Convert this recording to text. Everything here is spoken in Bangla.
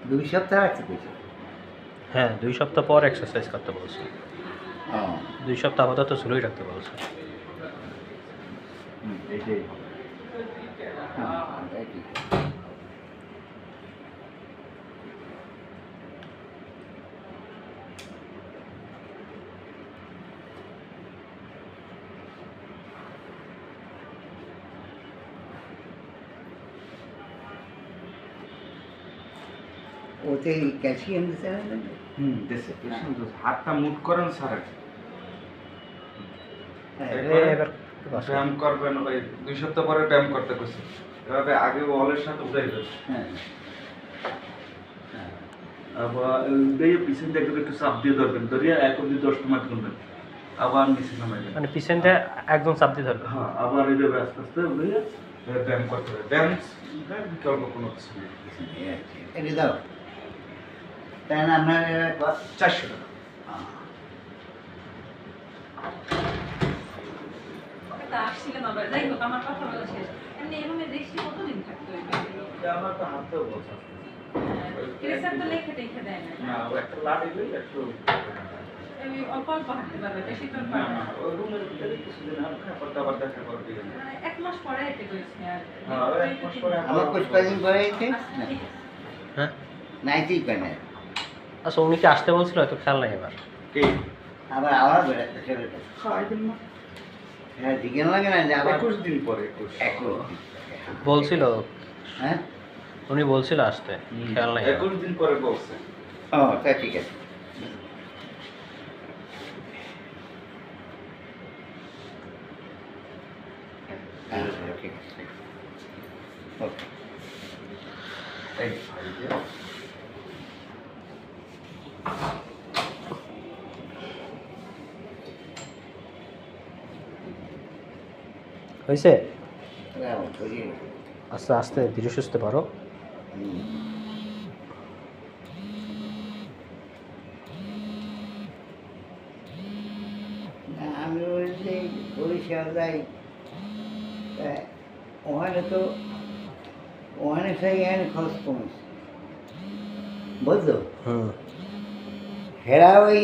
2 সপ্তাহ রাখতে কইছে। হ্যাঁ 2 সপ্তাহ পর এক্সারসাইজ করতে বলছে। ও 2 সপ্তাহ আপাতত স্লোই রাখতে বলছে। এইটাই হবে। এটাই ঠিক। ওতে ক্যালসিয়াম দিতে হবে না? দেশে সুন্দর হাতটা মুট করেন স্যার এবার ব্যায়াম করবেন ওই 2 সপ্তাহ পরে ব্যায়াম করতে কইছে এভাবে আগে ওয়ালের সাথে উঠাইবেন হ্যাঁ আবার এই পিছন থেকে একটু চাপ দিয়ে ধরবেন ধরিয়া 1 অবধি 10 মিনিট করবেন আবার নিচে নামাইবেন মানে পিছনটা একদম চাপ দিয়ে ধরবে। হ্যাঁ আবার এইভাবে আস্তে আস্তে উঠিয়ে ব্যায়াম করতে হবে ব্যায়াম বিকল্প কোনো কিছু নেই এটা দাও। তাই না আপনার 400 টাকা আসছিলাম আবার যাই হোক আমার কথা বলা শেষ এমনি এরকম দৃষ্টি কতদিন থাকতে হইবে আমার তো হাতেও বলছে ক্রেসার তো লেখে টেখে দেয় না না ও একটা লাড়ি লই একটু এই অল্প অল্প হাঁটতে পারবে বেশি তো না পারবে না না ওই রুমের ভিতরে কিছুদিন হালকা করতে আবার দেখা করবে এক মাস পরে হেঁটে করেছি আর হ্যাঁ, ওই এক মাস পরে আমার কোচ কদিন পরে এসে আচ্ছা, ঠিক আছে। হ্যাঁ নাইতেই পায় না। আচ্ছা উনি কি আসতে বলছিল হয়তো খেয়াল নাই এবার। কে আবার আবার বেড়াচ্ছে ছেলেটা। খাইবেন না হ্যাঁ দিকে লাগে না যে আবার 21 দিন পরে 21 বলছিল হ্যাঁ উনি বলছিল আসতে খেয়াল নাই এবার। 21 দিন পরে বলছে ও তা ঠিক আছে। আচ্ছা, ঠিক আছে ওকে। এই ভাই দিয়ে হয়েছে রাও, বুঝি। আস্তে আস্তে ধীরে সুস্থে পারো। না, আমি ওই যে বরিশাল যাই তা ওখানে তো ওখানে সেই এখানে খরচ কমেছে বুঝলো হুম হেরা ওই